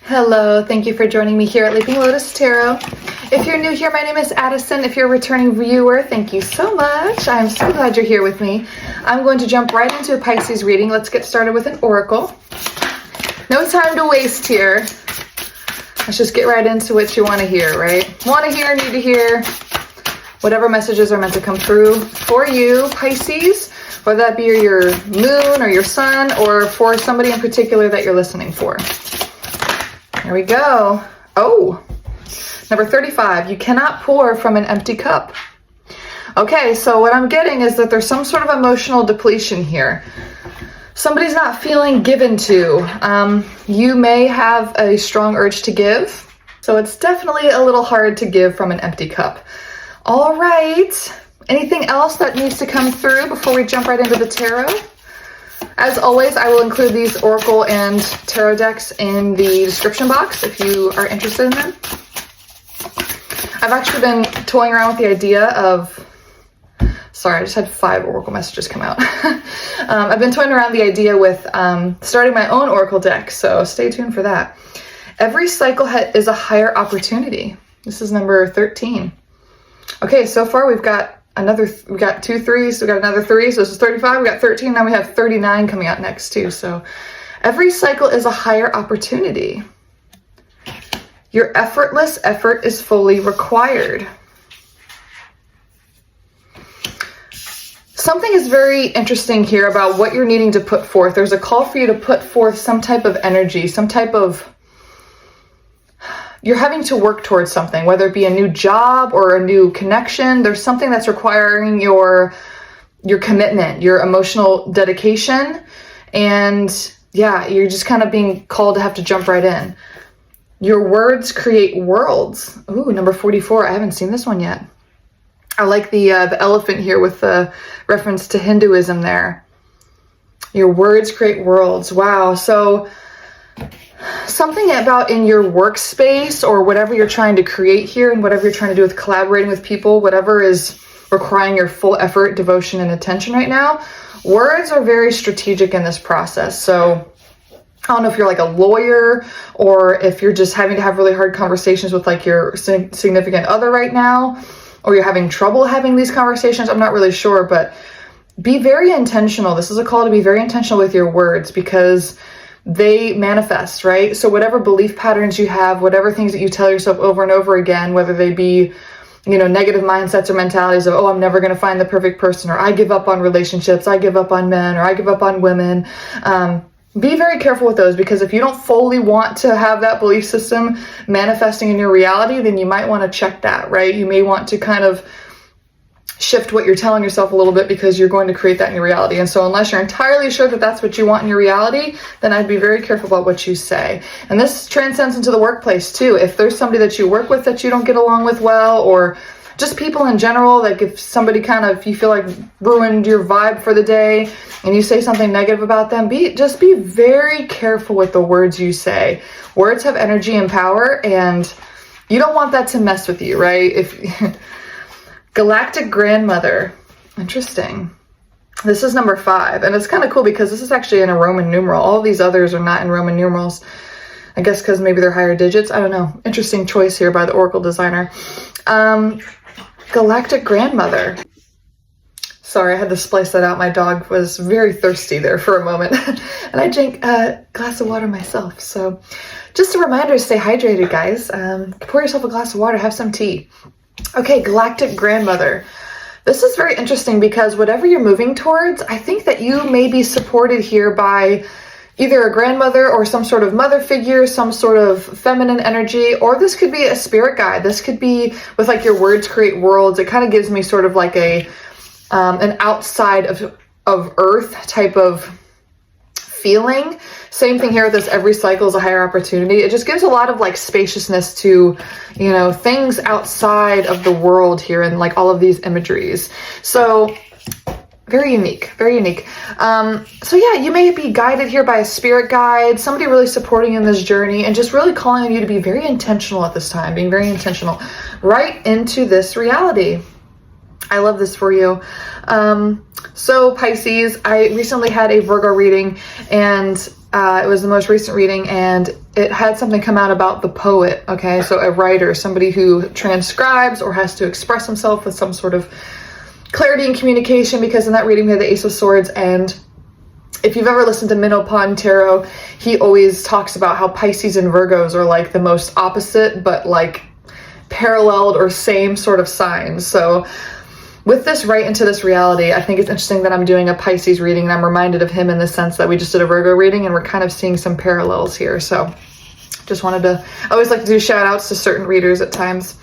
Hello, thank you for joining me here at Leaping Lotus Tarot. If you're new here, my name is Addison. If you're a returning viewer, thank you so much. I'm so glad you're here with me. I'm going to jump right into a Pisces reading. Let's get started with an oracle. No time to waste here. Let's just get right into what you want to hear, right? Want to hear, need to hear. Whatever messages are meant to come through for you, Pisces, whether that be your moon or your sun or for somebody in particular that you're listening for. Here we go. Oh, number 35, you cannot pour from an empty cup. Okay, so what I'm getting is that there's some sort of emotional depletion here. Somebody's not feeling given to. You may have a strong urge to give, so it's definitely a little hard to give from an empty cup. All right, anything else that needs to come through before we jump right into the tarot? As always, I will include these oracle and tarot decks in the description box if you are interested in them. I've actually been toying around with the idea of, sorry, I just had 5 oracle messages come out. I've been toying around the idea with starting my own oracle deck, so stay tuned for that. Every cycle is a higher opportunity. This is number 13. Okay, so far we've got we got 2 3s, we got another 3, so this is 35, we got 13, now we have 39 coming out next too. So every cycle is a higher opportunity. Your effortless effort is fully required. Something is very interesting here about what you're needing to put forth. There's a call for you to put forth some type of energy, some type of, you're having to work towards something, whether it be a new job or a new connection. There's something that's requiring your commitment, your emotional dedication. And yeah, you're just kind of being called to have to jump right in. Your words create worlds. Ooh, number 44. I haven't seen this one yet. I like the elephant here with the reference to Hinduism there. Your words create worlds. Wow. So something about in your workspace or whatever you're trying to create here and whatever you're trying to do with collaborating with people, whatever is requiring your full effort, devotion, and attention right now, words are very strategic in this process. So I don't know if you're like a lawyer or if you're just having to have really hard conversations with like your significant other right now, or you're having trouble having these conversations. I'm not really sure, but be very intentional. This is a call to be very intentional with your words because they manifest, right? So whatever belief patterns you have, whatever things that you tell yourself over and over again, whether they be, negative mindsets or mentalities of, oh, I'm never going to find the perfect person, or I give up on relationships, I give up on men, or I give up on women. Be very careful with those, because if you don't fully want to have that belief system manifesting in your reality, then you might want to check that, right? You may want to kind of shift what you're telling yourself a little bit because you're going to create that in your reality. And so unless you're entirely sure that that's what you want in your reality, then I'd be very careful about what you say. And this transcends into the workplace too. If there's somebody that you work with that you don't get along with well, or just people in general, like if somebody you feel like ruined your vibe for the day and you say something negative about them, just be very careful with the words you say. Words have energy and power, and you don't want that to mess with you, right? Galactic Grandmother. Interesting. This is number 5, and it's kind of cool because this is actually in a Roman numeral. All these others are not in Roman numerals. I guess because maybe they're higher digits. I don't know. Interesting choice here by the oracle designer. Galactic Grandmother. Sorry, I had to splice that out. My dog was very thirsty there for a moment. And I drank a glass of water myself. So just a reminder to stay hydrated, guys. Pour yourself a glass of water, have some tea. Okay, Galactic Grandmother. This is very interesting because whatever you're moving towards, I think that you may be supported here by either a grandmother or some sort of mother figure, some sort of feminine energy, or this could be a spirit guide. This could be with like your words create worlds. It kind of gives me sort of like an outside of earth type of feeling. Same thing here with this, every cycle is a higher opportunity. It just gives a lot of like spaciousness to, things outside of the world here and like all of these imageries. So very unique, very unique. So yeah, you may be guided here by a spirit guide, somebody really supporting you in this journey and just really calling on you to be very intentional at this time, being very intentional right into this reality. I love this for you. So Pisces, I recently had a Virgo reading, and it was the most recent reading, and it had something come out about the poet, okay? So a writer, somebody who transcribes or has to express himself with some sort of clarity and communication, because in that reading we had the Ace of Swords. And if you've ever listened to Minnow Pond Tarot, he always talks about how Pisces and Virgos are like the most opposite, but like paralleled or same sort of signs. So with this right into this reality, I think it's interesting that I'm doing a Pisces reading, and I'm reminded of him in the sense that we just did a Virgo reading and we're kind of seeing some parallels here. So just wanted to, I always like to do shout outs to certain readers at times.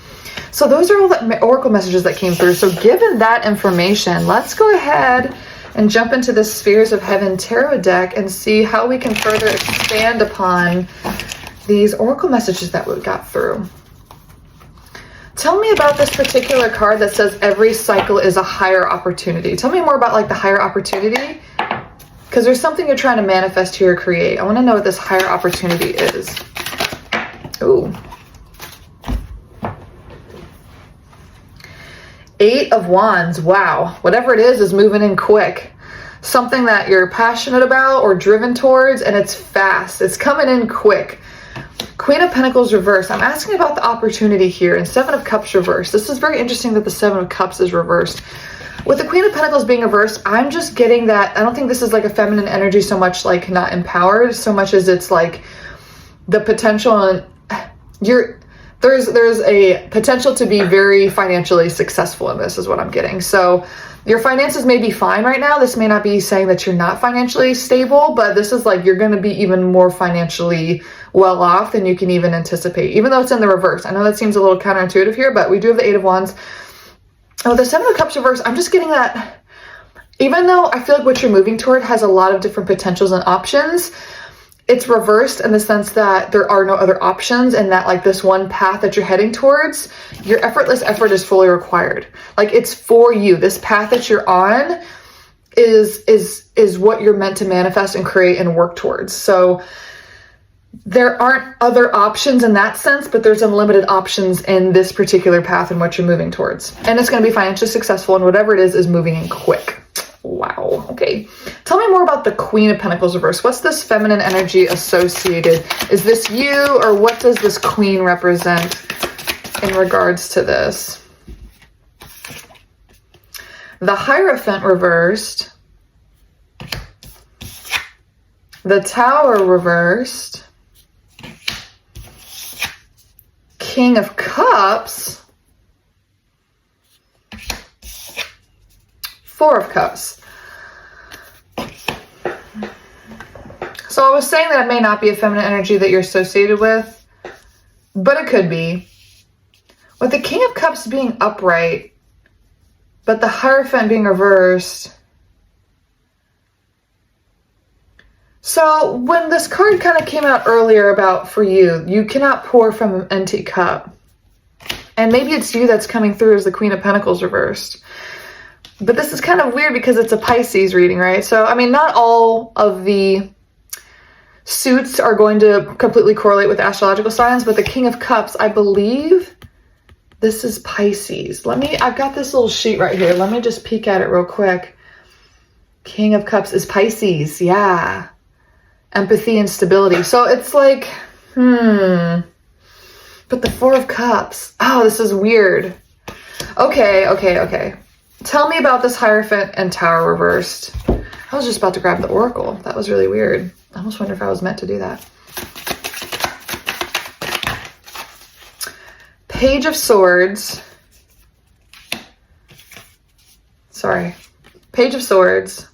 So those are all the oracle messages that came through. So given that information, let's go ahead and jump into the Spheres of Heaven tarot deck and see how we can further expand upon these oracle messages that we got through. Tell me about this particular card that says every cycle is a higher opportunity. Tell me more about like the higher opportunity, because there's something you're trying to manifest here or create. I want to know what this higher opportunity is. Ooh. 8 of Wands. Wow. Whatever it is moving in quick. Something that you're passionate about or driven towards, and it's fast. It's coming in quick. Queen of Pentacles reversed. I'm asking about the opportunity here. And 7 of Cups reversed. This is very interesting that the 7 of Cups is reversed. With the Queen of Pentacles being reversed, I'm just getting that, I don't think this is like a feminine energy so much, like not empowered, so much as it's like the potential, and there's a potential to be very financially successful in this is what I'm getting. So your finances may be fine right now. This may not be saying that you're not financially stable, but this is like you're going to be even more financially well off than you can even anticipate, even though it's in the reverse. I know that seems a little counterintuitive here, but we do have the 8 of Wands. Oh, the 7 of Cups reverse, I'm just getting that even though I feel like what you're moving toward has a lot of different potentials and options, it's reversed in the sense that there are no other options, and that like this one path that you're heading towards, your effortless effort is fully required. Like it's for you. This path that you're on is what you're meant to manifest and create and work towards. So there aren't other options in that sense, but there's unlimited options in this particular path and what you're moving towards. And it's going to be financially successful, and whatever it is moving in quick. Wow. Okay. Tell me more about the Queen of Pentacles reverse. What's this feminine energy associated? Is this you, or what does this Queen represent in regards to this? The Hierophant reversed. The Tower reversed. King of Cups. 4 of Cups. So I was saying that it may not be a feminine energy that you're associated with, but it could be. With the King of Cups being upright, but the Hierophant being reversed. So when this card kind of came out earlier about for you, you cannot pour from an empty cup. And maybe it's you that's coming through as the Queen of Pentacles reversed. But this is kind of weird because it's a Pisces reading, right? So, I mean, not all of the suits are going to completely correlate with astrological signs, but the King of Cups, I believe this is Pisces. I've got this little sheet right here. Let me just peek at it real quick. King of Cups is Pisces. Yeah. Empathy and stability. So it's like, but the 4 of Cups. Oh, this is weird. Okay. Tell me about this Hierophant and Tower reversed. I was just about to grab the Oracle. That was really weird. I almost wonder if I was meant to do that. Page of Swords. Sorry. Page of Swords.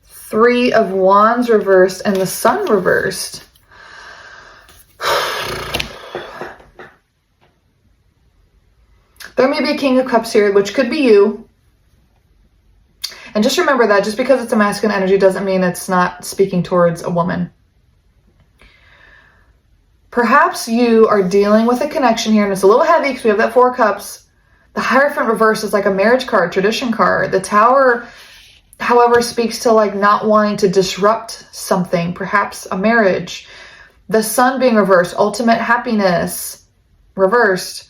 3 of Wands reversed and the Sun reversed. There may be a King of Cups here, which could be you. And just remember that just because it's a masculine energy doesn't mean it's not speaking towards a woman. Perhaps you are dealing with a connection here, and it's a little heavy because we have that 4 of Cups. The Hierophant reverse is like a marriage card, tradition card. The Tower, however, speaks to like not wanting to disrupt something, perhaps a marriage. The Sun being reversed, ultimate happiness, reversed.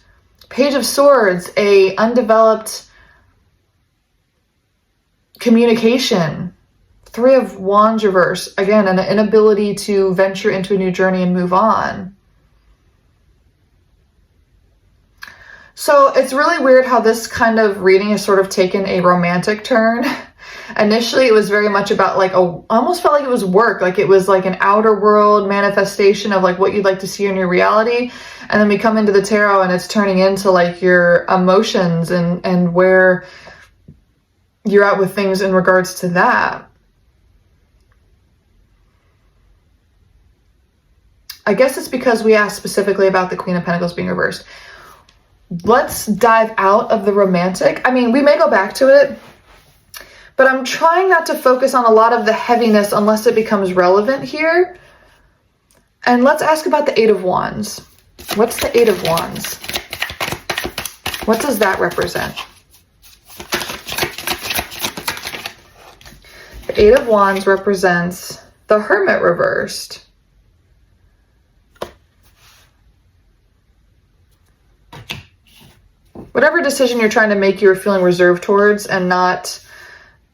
Page of Swords, a undeveloped communication, Three of Wands reverse. Again, an inability to venture into a new journey and move on. So it's really weird how this kind of reading has sort of taken a romantic turn. Initially, it was very much about like, I almost felt like it was work. Like it was like an outer world manifestation of like what you'd like to see in your reality. And then we come into the tarot and it's turning into like your emotions and where you're at with things in regards to that. I guess it's because we asked specifically about the Queen of Pentacles being reversed. Let's dive out of the romantic. I mean, we may go back to it, but I'm trying not to focus on a lot of the heaviness unless it becomes relevant here. And let's ask about the Eight of Wands. What's the Eight of Wands? What does that represent? The Eight of Wands represents the Hermit reversed. Whatever decision you're trying to make, you're feeling reserved towards and not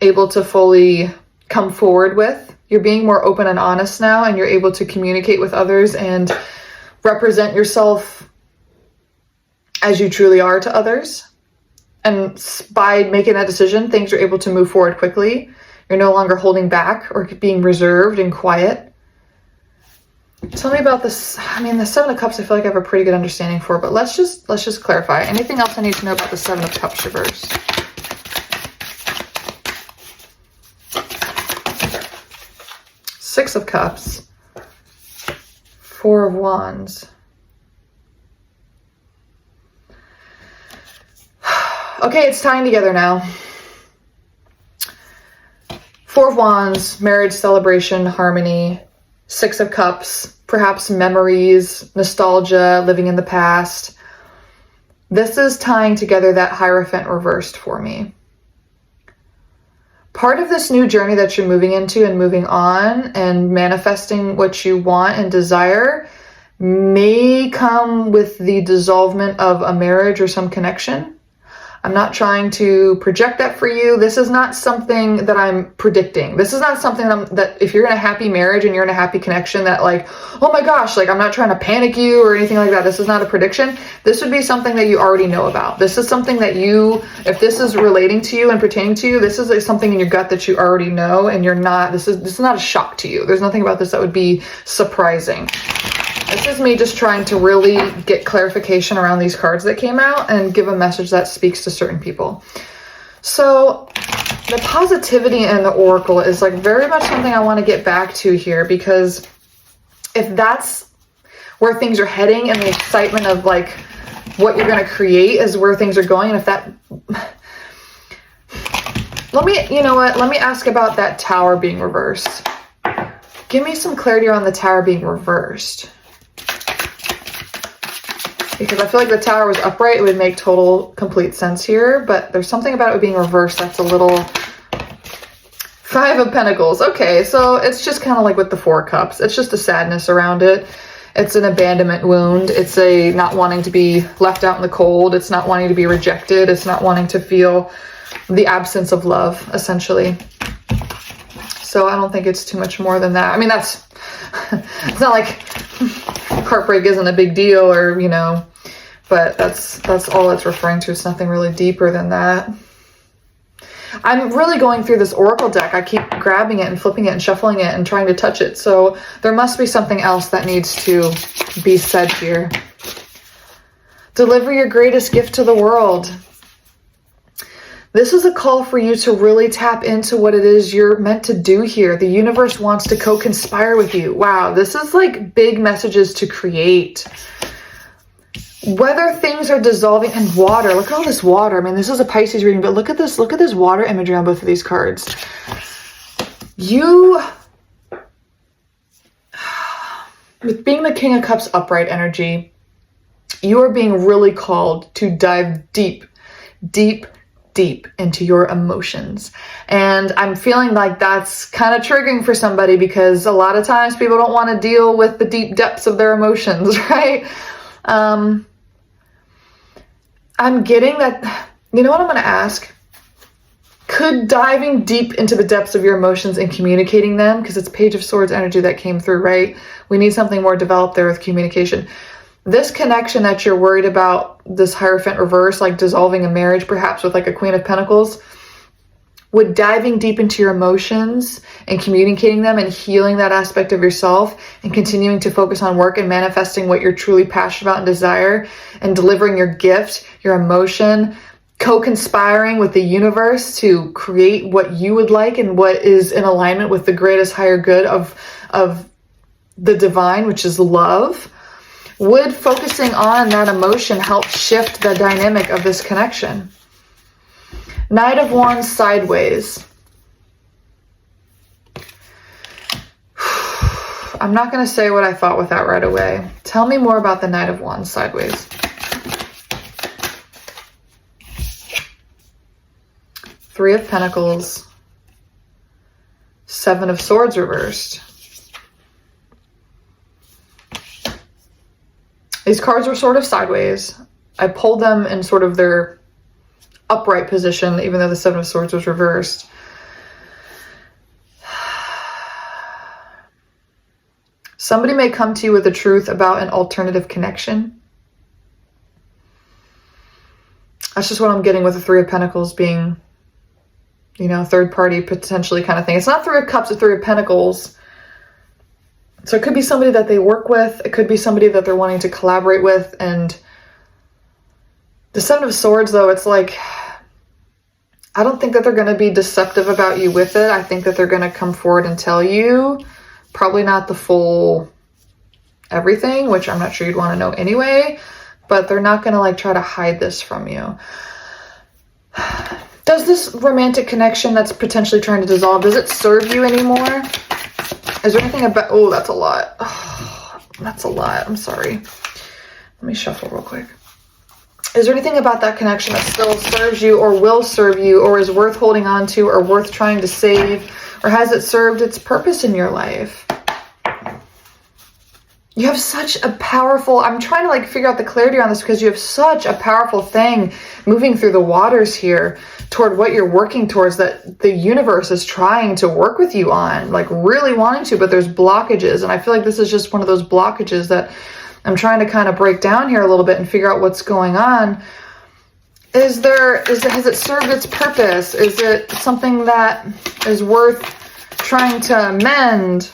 able to fully come forward with. You're being more open and honest now, and you're able to communicate with others and represent yourself as you truly are to others. And by making that decision, things are able to move forward quickly. You're no longer holding back or being reserved and quiet. Tell me about this. I mean, the Seven of Cups, I feel like I have a pretty good understanding for, but let's just clarify. Anything else I need to know about the Seven of Cups reverse? Six of Cups. Four of Wands. Okay, it's tying together now. Four of Wands, marriage, celebration, harmony. Six of Cups, perhaps memories, nostalgia, living in the past. This is tying together that Hierophant reversed for me. Part of this new journey that you're moving into and moving on and manifesting what you want and desire may come with the dissolvement of a marriage or some connection. I'm not trying to project that for you. This is not something that I'm predicting. This is not something that if you're in a happy marriage and you're in a happy connection that like, oh my gosh, like I'm not trying to panic you or anything like that. This is not a prediction. This would be something that you already know about. This is something that you, if this is relating to you and pertaining to you, this is like something in your gut that you already know and you're not, this is not a shock to you. There's nothing about this that would be surprising. This is me just trying to really get clarification around these cards that came out and give a message that speaks to certain people. So the positivity in the Oracle is like very much something I want to get back to here, because if that's where things are heading and the excitement of like what you're going to create is where things are going, and if that, you know what, let me ask about that Tower being reversed. Give me some clarity around the Tower being reversed. Because I feel like the Tower was upright, it would make total, complete sense here. But there's something about it being reversed that's a little... Five of Pentacles. Okay, so it's just kind of like with the Four of Cups. It's just a sadness around it. It's an abandonment wound. It's a not wanting to be left out in the cold. It's not wanting to be rejected. It's not wanting to feel the absence of love, essentially. So I don't think it's too much more than that. I mean, that's... It's not like... Heartbreak isn't a big deal, or you know, but that's all it's referring to. It's nothing really deeper than that. I'm really going through this Oracle deck. I keep grabbing it and flipping it and shuffling it and trying to touch it, so there must be something else that needs to be said here. Deliver your greatest gift to the world. This is a call for you to really tap into what it is you're meant to do here. The universe wants to co-conspire with you. Wow, this is like big messages to create. Whether things are dissolving, and water. Look at all this water. I mean, this is a Pisces reading, but look at this. Look at this water imagery on both of these cards. You, with being the King of Cups upright energy, you are being really called to dive deep, deep, deep into your emotions. And I'm feeling like that's kind of triggering for somebody, because a lot of times people don't want to deal with the deep depths of their emotions, right? I'm getting that, you know what I'm going to ask? could diving deep into the depths of your emotions and communicating them, because it's Page of Swords energy that came through, right? We need something more developed there with communication. This connection that you're worried about, this Hierophant reverse, like dissolving a marriage, perhaps with like a Queen of Pentacles, would diving deep into your emotions and communicating them and healing that aspect of yourself and continuing to focus on work and manifesting what you're truly passionate about and desire and delivering your gift, your emotion, co-conspiring with the universe to create what you would like and what is in alignment with the greatest higher good of the divine, which is love. Would focusing on that emotion help shift the dynamic of this connection? Knight of Wands sideways. I'm not going to say what I thought with that right away. Tell me more about the Knight of Wands sideways. Three of Pentacles. Seven of Swords reversed. These cards were sort of sideways. I pulled them in sort of their upright position, even though the Seven of Swords was reversed. Somebody may come to you with the truth about an alternative connection. That's just what I'm getting with the Three of Pentacles being, you know, third party potentially kind of thing. It's not Three of Cups or Three of Pentacles. So it could be somebody that they work with. It could be somebody that they're wanting to collaborate with. And the Seven of Swords, though, it's like, I don't think that they're going to be deceptive about you with it. I think that they're going to come forward and tell you, probably not the full everything, which I'm not sure you'd want to know anyway, but they're not going to like try to hide this from you. Does this romantic connection that's potentially trying to dissolve, does it serve you anymore? Is there anything about, oh, that's a lot. Oh, that's a lot. I'm sorry. Let me shuffle real quick. Is there anything about that connection that still serves you or will serve you or is worth holding on to or worth trying to save, or has it served its purpose in your life? You have such a powerful, I'm trying to like figure out the clarity on this because you have such a powerful thing moving through the waters here toward what you're working towards, that the universe is trying to work with you on, like really wanting to, but there's blockages. And I feel like this is just one of those blockages that I'm trying to kind of break down here a little bit and figure out what's going on. Has it served its purpose? Is it something that is worth trying to mend?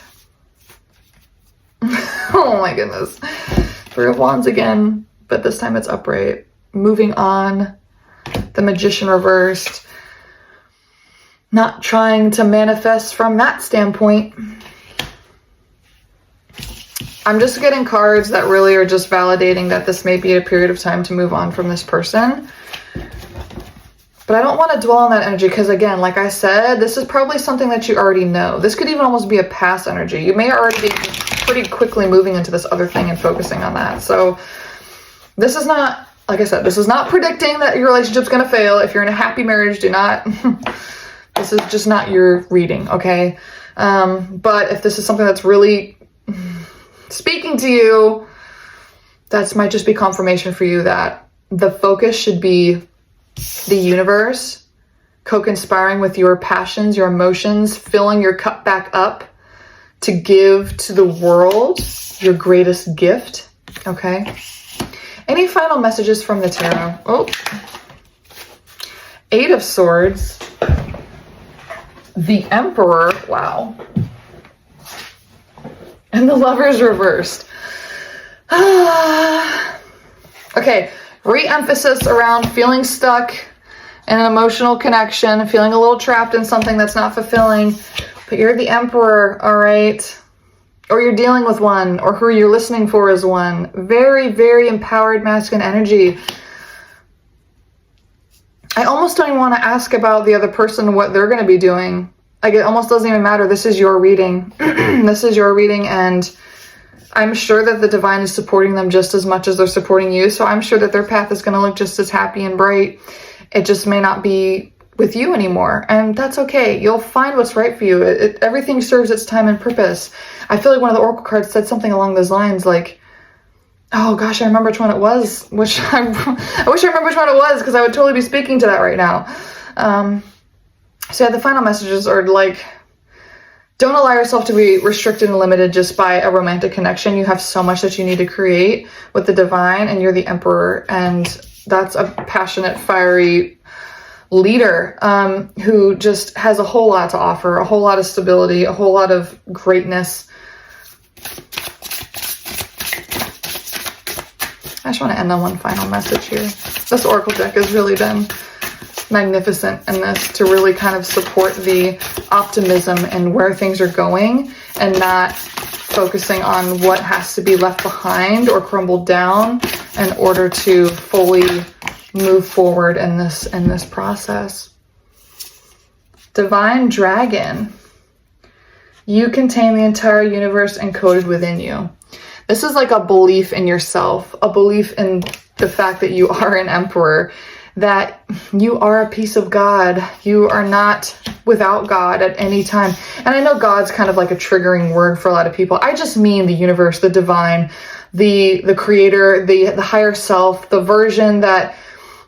Oh my goodness. Three of Wands again, but this time it's upright. Moving on. The Magician reversed. Not trying to manifest from that standpoint. I'm just getting cards that really are just validating that this may be a period of time to move on from this person. But I don't want to dwell on that energy because, again, like I said, this is probably something that you already know. This could even almost be a past energy. You may already be pretty quickly moving into this other thing and focusing on that. So this is not, like I said, this is not predicting that your relationship's going to fail. If you're in a happy marriage, do not. This is just not your reading, okay? But if this is something that's really speaking to you, that might just be confirmation for you that the focus should be the universe, co-conspiring with your passions, your emotions, filling your cup back up to give to the world your greatest gift, okay? Any final messages from the tarot? Oh, Eight of Swords, the Emperor, wow, and the Lovers reversed. Okay, re-emphasis around feeling stuck in an emotional connection, feeling a little trapped in something that's not fulfilling, but you're the Emperor, all right? Or you're dealing with one, or who you're listening for is one. Very, very empowered masculine energy. I almost don't even want to ask about the other person, what they're going to be doing. Like, it almost doesn't even matter. This is your reading. This is your reading, and I'm sure that the divine is supporting them just as much as they're supporting you. So I'm sure that their path is going to look just as happy and bright. It just may not be with you anymore. And that's okay. You'll find what's right for you. Everything serves its time and purpose. I feel like one of the Oracle cards said something along those lines, like, oh gosh, I remember which one it was. I wish I remember which one it was, because I would totally be speaking to that right now. So yeah, the final messages are like, don't allow yourself to be restricted and limited just by a romantic connection. You have so much that you need to create with the divine, and you're the emperor, and that's a passionate, fiery leader who just has a whole lot to offer, a whole lot of stability, a whole lot of greatness. I just want to end on one final message here. This Oracle deck has really been magnificent in this to really kind of support the optimism and where things are going, and not focusing on what has to be left behind or crumbled down in order to fully move forward in this process. Divine Dragon. You contain the entire universe encoded within you. This is like a belief in yourself, a belief in the fact that you are an emperor, that you are a piece of God. You are not without God at any time. And I know God's kind of like a triggering word for a lot of people. I just mean the universe, the divine, the creator, the higher self, the version that,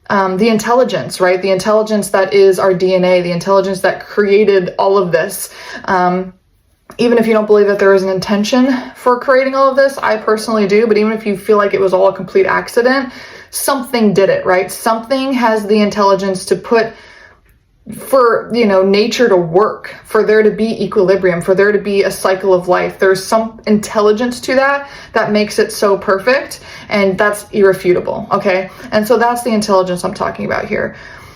the intelligence, right? The intelligence that is our DNA, the intelligence that created all of this. Even if you don't believe that there is an intention for creating all of this, I personally do. But even if you feel like it was all a complete accident, something did it, right? Something has the intelligence to put, for, you know, nature to work, for there to be equilibrium, for there to be a cycle of life. There's some intelligence to that makes it so perfect, and that's irrefutable, okay? And so that's the intelligence I'm talking about here.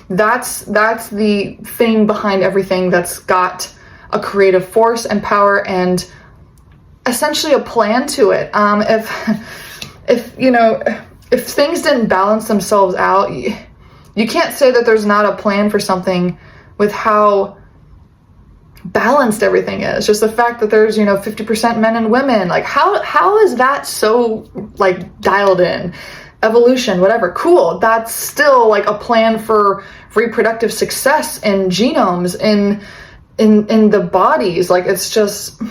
That's the thing behind everything that's got a creative force and power and essentially a plan to it. If things didn't balance themselves out, you can't say that there's not a plan for something with how balanced everything is. Just the fact that there's, 50% men and women, like how is that so like dialed in? Evolution, whatever, cool. That's still like a plan for reproductive success in genomes, in the bodies. Like, it's just,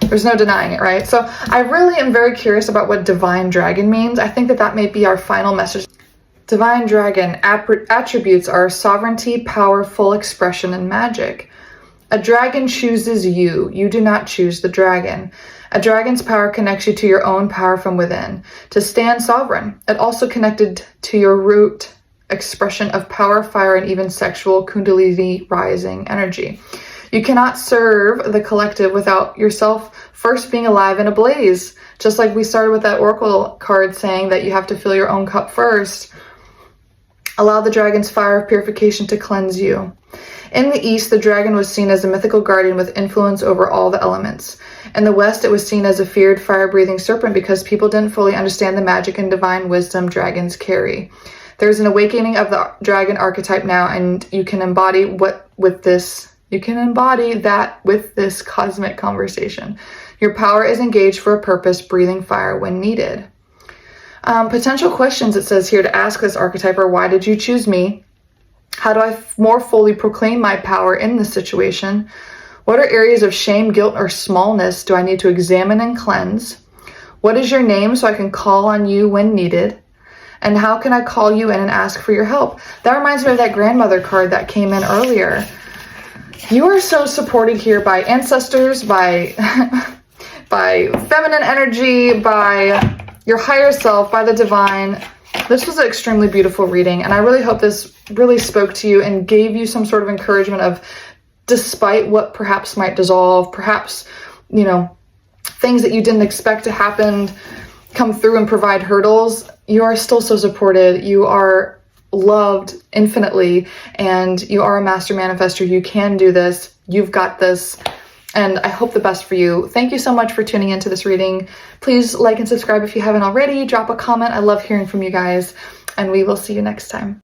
there's no denying it, right? So I really am very curious about what Divine Dragon means. I think that may be our final message. Divine Dragon attributes are sovereignty, power, full expression, and magic. A dragon chooses you. You do not choose the dragon. A dragon's power connects you to your own power from within, to stand sovereign. It also connected to your root expression of power, fire, and even sexual kundalini rising energy. You cannot serve the collective without yourself first being alive and ablaze. Just like we started with that Oracle card saying that you have to fill your own cup first. Allow the dragon's fire of purification to cleanse you. In the East, the dragon was seen as a mythical guardian with influence over all the elements. In the West, it was seen as a feared fire-breathing serpent because people didn't fully understand the magic and divine wisdom dragons carry. There's an awakening of the dragon archetype now, and you can embody that with this cosmic conversation. Your power is engaged for a purpose, breathing fire when needed. Potential questions, it says here, to ask this archetype are: why did you choose me? How do I more fully proclaim my power in this situation? What are areas of shame, guilt, or smallness do I need to examine and cleanse? What is your name so I can call on you when needed? And how can I call you in and ask for your help? That reminds me of that grandmother card that came in earlier. You are so supported here by ancestors, by feminine energy, by your higher self, by the divine. This was an extremely beautiful reading, and I really hope this really spoke to you and gave you some sort of encouragement of, despite what perhaps might dissolve, perhaps, things that you didn't expect to happen come through and provide hurdles, you are still so supported. You are loved infinitely, and you are a master manifester. You can do this. You've got this. And I hope the best for you. Thank you so much for tuning into this reading. Please like and subscribe if you haven't already. Drop a comment. I love hearing from you guys, and we will see you next time.